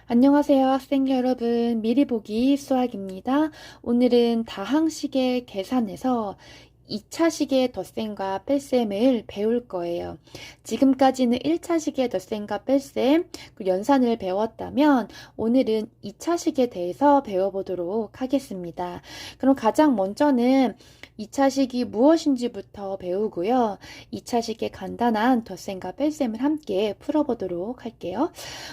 안녕하세요, 학생 여러분. 미리 보기 수학입니다. 오늘은 다항식의 계산에서 2차식의 덧셈과 뺄셈을 배울 거예요. 지금까지는 1차식의 덧셈과 뺄셈, 그 연산을 배웠다면 오늘은 2차식에 대해서 배워보도록 하겠습니다. 그럼 가장 먼저는 2차식이 무엇인지부터 배우고요. 2차식의 간단한 덧셈과 뺄셈을 함께 풀어보도록 할게요.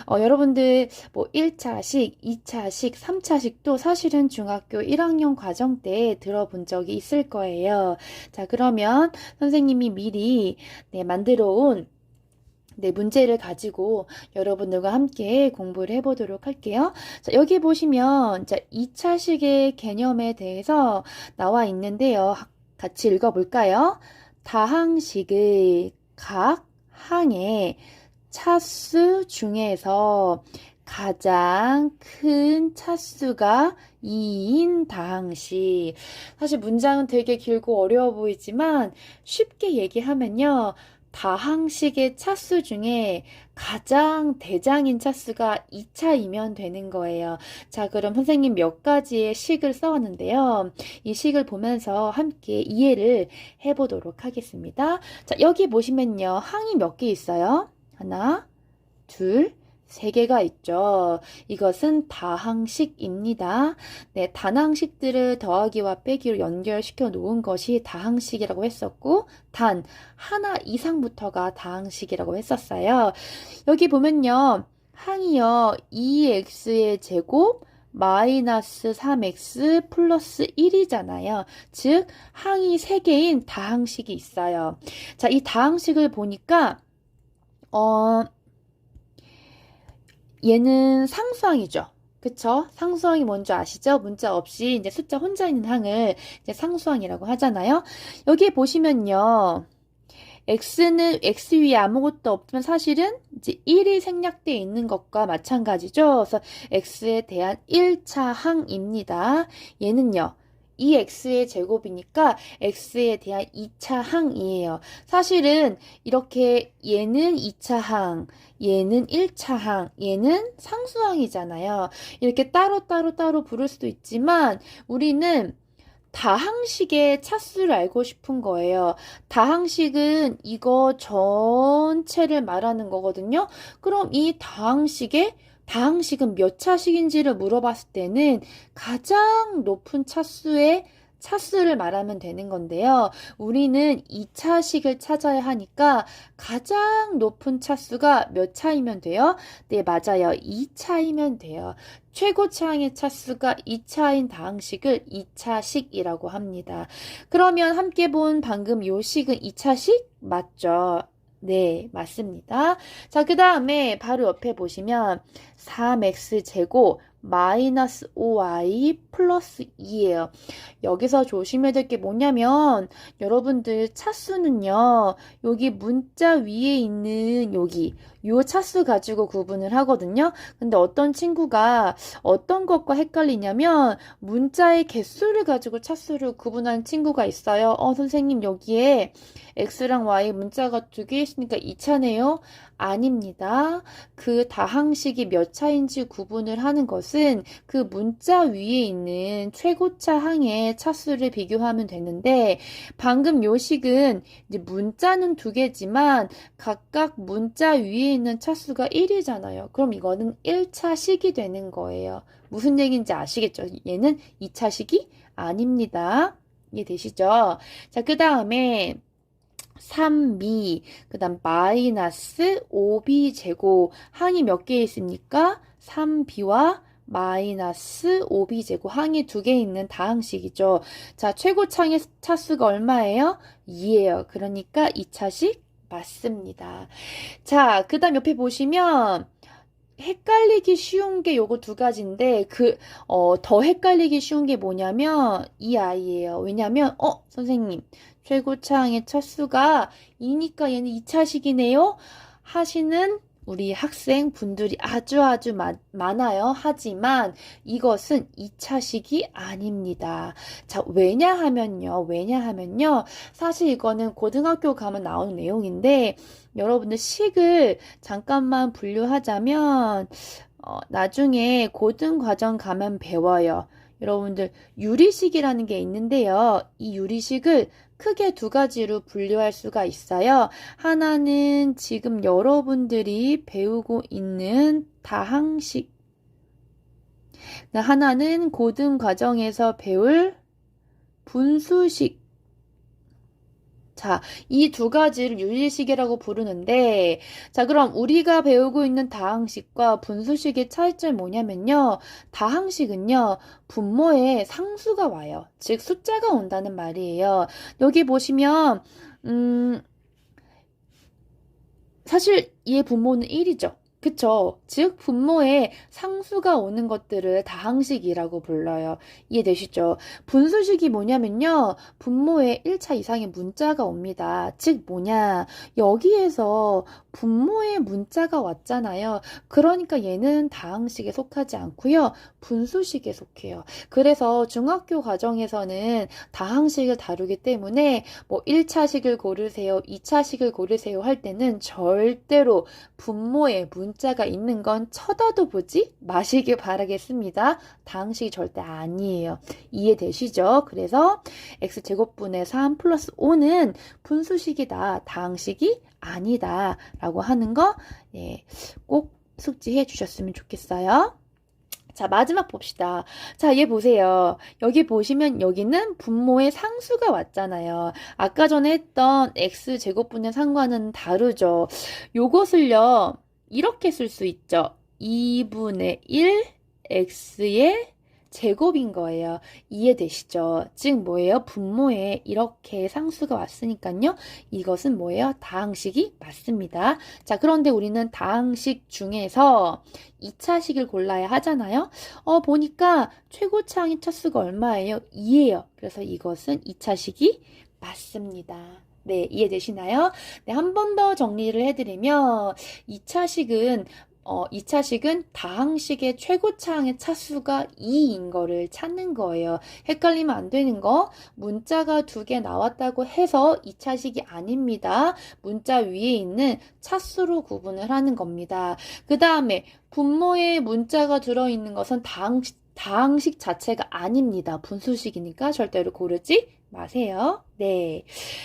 여러분들 뭐 1차식, 2차식, 3차식도 사실은 중학교 1학년 과정 때 들어본 적이 있을 거예요. 자, 그러면 선생님이 미리 만들어 온 문제를 가지고 여러분들과 함께 공부를 해보도록 할게요. 자, 여기 보시면 2차식의 개념에 대해서 나와 있는데요. 같이 읽어볼까요? 다항식의 각 항의 차수 중에서 가장 큰 차수가 2인 다항식. 사실 문장은 되게 길고 어려워 보이지만 쉽게 얘기하면요. 다항식의 차수 중에 가장 대장인 차수가 2차이면 되는 거예요. 자, 그럼 선생님 몇 가지의 식을 써왔는데요. 이 식을 보면서 함께 이해를 해보도록 하겠습니다. 자, 여기 보시면요. 항이 몇 개 있어요? 하나, 둘, 세 개가 있죠. 이것은 다항식입니다. 네, 단항식들을 더하기와 빼기로 연결시켜 놓은 것이 다항식이라고 했었고, 단 하나 이상부터가 다항식이라고 했었어요. 여기 보면요. 항이요. 2x의 제곱 마이너스 3x 플러스 1이잖아요. 즉, 항이 3개인 다항식이 있어요. 자, 이 다항식을 보니까 얘는 상수항이죠. 그쵸? 상수항이 뭔지 아시죠? 문자 없이 이제 숫자 혼자 있는 항을 이제 상수항이라고 하잖아요. 여기 보시면요. x는 x 위에 아무것도 없지만 사실은 이제 1이 생략되어 있는 것과 마찬가지죠. 그래서 x에 대한 1차 항입니다. 얘는요. 2x의 제곱이니까 x에 대한 2차 항이에요. 사실은 이렇게 얘는 2차 항, 얘는 1차 항, 얘는 상수항이잖아요. 이렇게 따로 부를 수도 있지만 우리는 다항식의 차수를 알고 싶은 거예요. 다항식은 이거 전체를 말하는 거거든요. 그럼 이 다항식은 몇 차식인지를 물어봤을 때는 가장 높은 차수의 차수를 말하면 되는 건데요. 우리는 2차식을 찾아야 하니까 가장 높은 차수가 몇 차이면 돼요? 네, 맞아요. 2차이면 돼요. 최고차항의 차수가 2차인 다항식을 2차식이라고 합니다. 그러면 함께 본 방금 요 식은 2차식 맞죠? 네, 맞습니다. 자, 그 다음에 바로 옆에 보시면 3x 제곱 마이너스 5y 플러스 2예요. 여기서 조심해야 될 게 뭐냐면 여러분들 차수는요. 여기 문자 위에 있는 요 차수 가지고 구분을 하거든요. 근데 어떤 친구가 어떤 것과 헷갈리냐면 문자의 개수를 가지고 차수를 구분하는 친구가 있어요. 선생님 여기에 x랑 y 문자가 두 개 있으니까 2차네요. 아닙니다. 그 다항식이 몇 차인지 구분을 하는 것은 그 문자 위에 있는 최고차 항의 차수를 비교하면 되는데 방금 요 식은 이제 문자는 두 개지만 각각 문자 위에 있는 차수가 1이잖아요. 그럼 이거는 1차식이 되는 거예요. 무슨 얘기인지 아시겠죠? 얘는 2차식이 아닙니다. 이해되시죠? 자, 그 다음에 3b, 그 다음 마이너스 5b 제곱 항이 몇 개 있습니까? 3b와 마이너스 5b 제곱 항이 두 개 있는 다항식이죠. 자, 최고차의 차수가 얼마예요? 2예요. 그러니까 2차식 맞습니다. 자, 그 다음 옆에 보시면 헷갈리기 쉬운 게 요거 두 가지인데 더 헷갈리기 쉬운 게 뭐냐면 이 아이예요. 왜냐면 선생님 최고차항의 차수가 2니까 얘는 2차식이네요 하시는 우리 학생분들이 아주 많아요. 하지만 이것은 2차식이 아닙니다. 자, 왜냐하면요. 사실 이거는 고등학교 가면 나오는 내용인데, 여러분들 식을 잠깐만 분류하자면, 나중에 고등과정 가면 배워요. 여러분들 유리식이라는 게 있는데요. 이 유리식을 크게 두 가지로 분류할 수가 있어요. 하나는 지금 여러분들이 배우고 있는 다항식, 하나는 고등과정에서 배울 분수식. 자, 이 두 가지를 유리식이라고 부르는데, 자, 그럼 우리가 배우고 있는 다항식과 분수식의 차이점이 뭐냐면요. 다항식은요, 분모에 상수가 와요. 즉, 숫자가 온다는 말이에요. 여기 보시면, 사실 얘 분모는 1이죠. 그쵸? 즉 분모에 상수가 오는 것들을 다항식이라고 불러요. 이해되시죠? 분수식이 뭐냐면요. 분모에 1차 이상의 문자가 옵니다. 즉 뭐냐? 여기에서 분모에 문자가 왔잖아요. 그러니까 얘는 다항식에 속하지 않고요. 분수식에 속해요. 그래서 중학교 과정에서는 다항식을 다루기 때문에 뭐 1차식을 고르세요, 2차식을 고르세요 할 때는 절대로 분모에 문자가 있는 건 쳐다도 보지 마시길 바라겠습니다. 다항식이 절대 아니에요. 이해되시죠? 그래서 x제곱분의 3 플러스 5는 분수식이다. 다항식이 아니다. 라고 하는 거 꼭 숙지해 주셨으면 좋겠어요. 자, 마지막 봅시다. 자, 얘 보세요. 여기 보시면 여기는 분모의 상수가 왔잖아요. 아까 전에 했던 x제곱분의 3과는 다르죠. 요것을요, 이렇게 쓸 수 있죠. 2분의 1 x의 제곱인 거예요. 이해되시죠? 즉 뭐예요? 분모에 이렇게 상수가 왔으니까요. 이것은 뭐예요? 다항식이 맞습니다. 자, 그런데 우리는 다항식 중에서 2차식을 골라야 하잖아요. 보니까 최고차항의 차수가 얼마예요? 2예요. 그래서 이것은 2차식이 맞습니다. 네, 이해되시나요? 네, 한 번 더 정리를 해드리면 2차식은 다항식의 최고차항의 차수가 2인 거를 찾는 거예요. 헷갈리면 안 되는 거, 문자가 2개 나왔다고 해서 2차식이 아닙니다. 문자 위에 있는 차수로 구분을 하는 겁니다. 그 다음에 분모에 문자가 들어있는 것은 다항식 자체가 아닙니다. 분수식이니까 절대로 고르지 마세요. 네.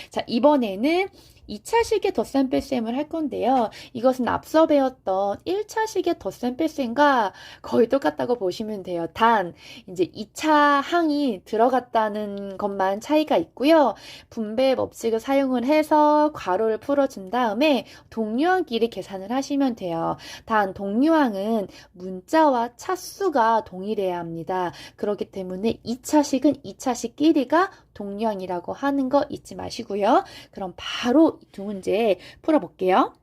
자, 이번에는 2차식의 덧셈 뺄셈을 할 건데요. 이것은 앞서 배웠던 1차식의 덧셈 뺄셈과 거의 똑같다고 보시면 돼요. 단 이제 2차 항이 들어갔다는 것만 차이가 있고요. 분배 법칙을 사용을 해서 괄호를 풀어준 다음에 동류항끼리 계산을 하시면 돼요. 단 동류항은 문자와 차수가 동일해야 합니다. 그렇기 때문에 2차식은 2차식끼리가 동류항이라고 하는 거 잊지 마시고요. 그럼 바로 두 문제 풀어볼게요.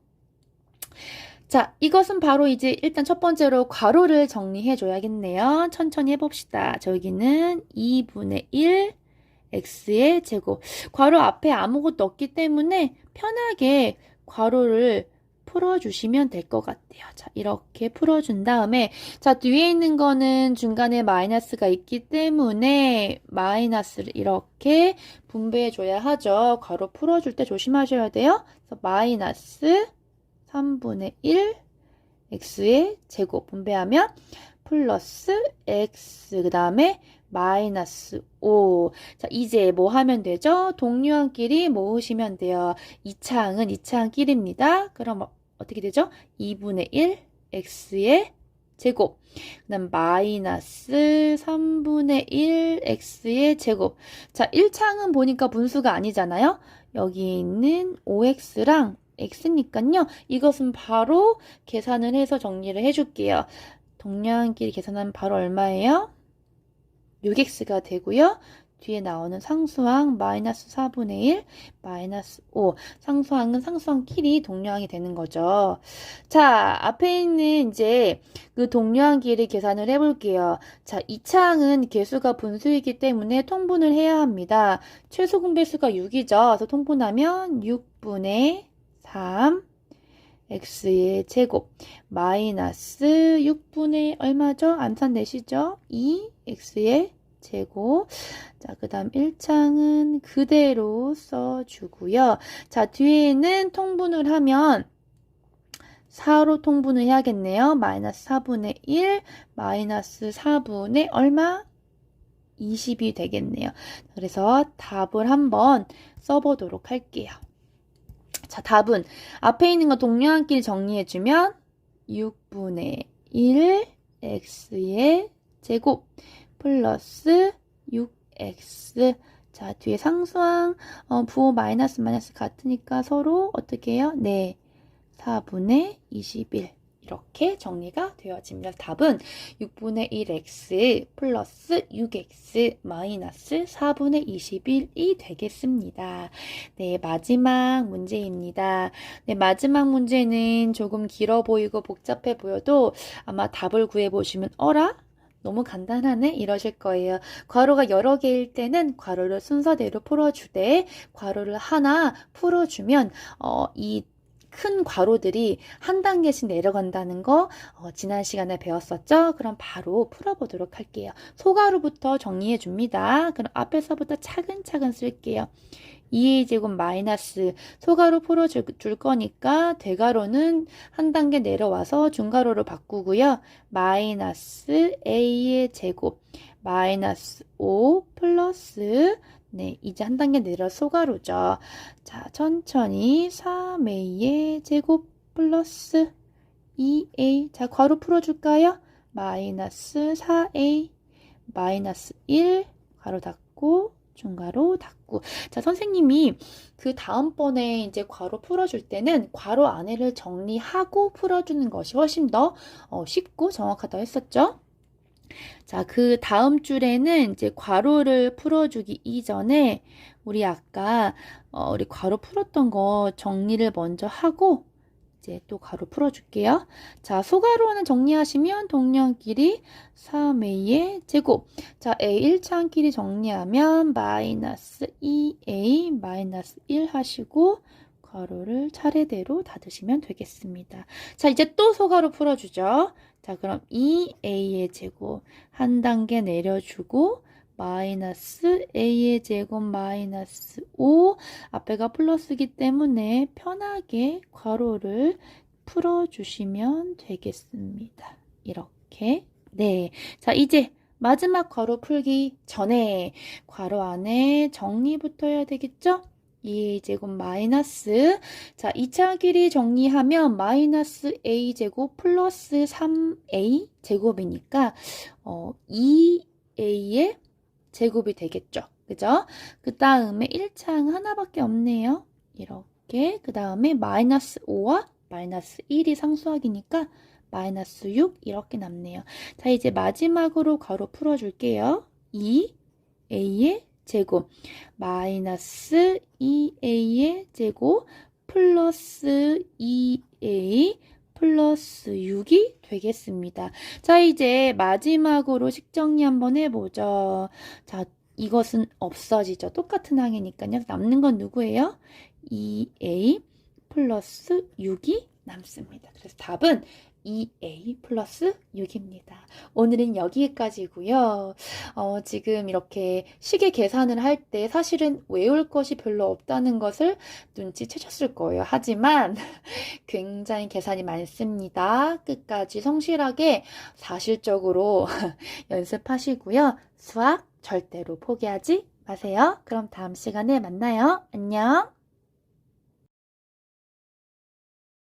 자, 이것은 바로 이제 일단 첫 번째로 괄호를 정리해 줘야겠네요. 천천히 해봅시다. 저기는 2분의 1 x의 제곱. 괄호 앞에 아무것도 없기 때문에 편하게 괄호를 풀어주시면 될 것 같아요. 자, 이렇게 풀어준 다음에, 자, 뒤에 있는 거는 중간에 마이너스가 있기 때문에 마이너스를 이렇게 분배해줘야 하죠. 괄호 풀어줄 때 조심하셔야 돼요. 그래서 마이너스 3분의 1 x의 제곱 분배하면 플러스 x, 그 다음에 마이너스 5. 자, 이제 뭐 하면 되죠? 동류항끼리 모으시면 돼요. 2차항은 2차항끼리입니다. 그럼 어떻게 되죠? 2분의 1 x의 제곱. 그 다음 마이너스 3분의 1 x의 제곱. 자, 1차항은 보니까 분수가 아니잖아요. 여기 있는 5x랑 x니까요. 이것은 바로 계산을 해서 정리를 해줄게요. 동류항끼리 계산하면 바로 얼마예요? 6x가 되고요. 뒤에 나오는 상수항 마이너스 4분의 1 마이너스 5. 상수항은 상수항끼리 동류항이 되는 거죠. 자, 앞에 있는 이제 그 동류항끼리 계산을 해볼게요. 자, 2차항은 개수가 분수이기 때문에 통분을 해야 합니다. 최소 공배수가 6이죠. 그래서 통분하면 6분의 3 x의 제곱 마이너스 6분의 얼마죠? 암산 내시죠? 2x의 제곱. 자, 그 다음 1창은 그대로 써주고요. 자, 뒤에는 통분을 하면 4로 통분을 해야겠네요. 마이너스 4분의 1, 마이너스 4분의 얼마? 20이 되겠네요. 그래서 답을 한번 써보도록 할게요. 자, 답은 앞에 있는 거 동료한끼리 정리해주면 6분의 1 x의 제곱 플러스 6x. 자, 뒤에 상수항 부호 마이너스 같으니까 서로 어떻게 해요? 네, 4분의 21 이렇게 정리가 되어집니다. 답은 6분의 1x 플러스 6x 마이너스 4분의 21이 되겠습니다. 네, 마지막 문제입니다. 네, 마지막 문제는 조금 길어 보이고 복잡해 보여도 아마 답을 구해보시면 어라? 너무 간단하네? 이러실 거예요. 괄호가 여러 개일 때는 괄호를 순서대로 풀어주되 괄호를 하나 풀어주면 이 큰 괄호들이 한 단계씩 내려간다는 거 지난 시간에 배웠었죠? 그럼 바로 풀어보도록 할게요. 소괄호부터 정리해 줍니다. 그럼 앞에서부터 차근차근 쓸게요. 2의 제곱 마이너스 소괄호 풀어줄 거니까 대괄호는 한 단계 내려와서 중괄호로 바꾸고요. 마이너스 a의 제곱 마이너스 5 플러스 네, 이제 한 단계 내려 소괄호죠. 자, 천천히 3a의 제곱 플러스 2a. 자, 괄호 풀어줄까요? 마이너스 4a 마이너스 1 괄호 닫고 중괄호 닫고. 자, 선생님이 그 다음번에 이제 괄호 풀어줄 때는 괄호 안에를 정리하고 풀어주는 것이 훨씬 더 쉽고 정확하다고 했었죠? 자, 그 다음 줄에는 이제 괄호를 풀어주기 이전에 우리 아까 우리 괄호 풀었던 거 정리를 먼저 하고 이제 또 괄호 풀어줄게요. 자, 소괄호는 정리하시면 동량끼리 3a의 제곱. 자, a 1창끼리 정리하면 마이너스 2a 마이너스 1 하시고 괄호를 차례대로 닫으시면 되겠습니다. 자, 이제 또 소괄호 풀어주죠. 자, 그럼 2a의 제곱 한 단계 내려주고 마이너스 a의 제곱 마이너스 5 앞에가 플러스이기 때문에 편하게 괄호를 풀어주시면 되겠습니다. 이렇게. 네. 자, 이제 마지막 괄호 풀기 전에 괄호 안에 정리부터 해야 되겠죠? 2a제곱 마이너스 자 2차 길이 정리하면 마이너스 a제곱 플러스 3a 제곱이니까 2a의 제곱이 되겠죠. 그죠? 그 다음에 1창 하나밖에 없네요. 이렇게 그 다음에 마이너스 5와 마이너스 1이 상수항이니까 마이너스 6 이렇게 남네요. 자 이제 마지막으로 괄호 풀어줄게요. 2a의 제곱 마이너스 2a의 제곱 플러스 2a 플러스 6이 되겠습니다. 자, 이제 마지막으로 식정리 한번 해보죠. 자, 이것은 없어지죠. 똑같은 항이니까요. 남는 건 누구예요? 2a 플러스 6이 남습니다. 그래서 답은 2a 플러스 6입니다. 오늘은 여기까지고요. 지금 이렇게 식의 계산을 할 때 사실은 외울 것이 별로 없다는 것을 눈치채셨을 거예요. 하지만 굉장히 계산이 많습니다. 끝까지 성실하게 사실적으로 연습하시고요. 수학 절대로 포기하지 마세요. 그럼 다음 시간에 만나요. 안녕.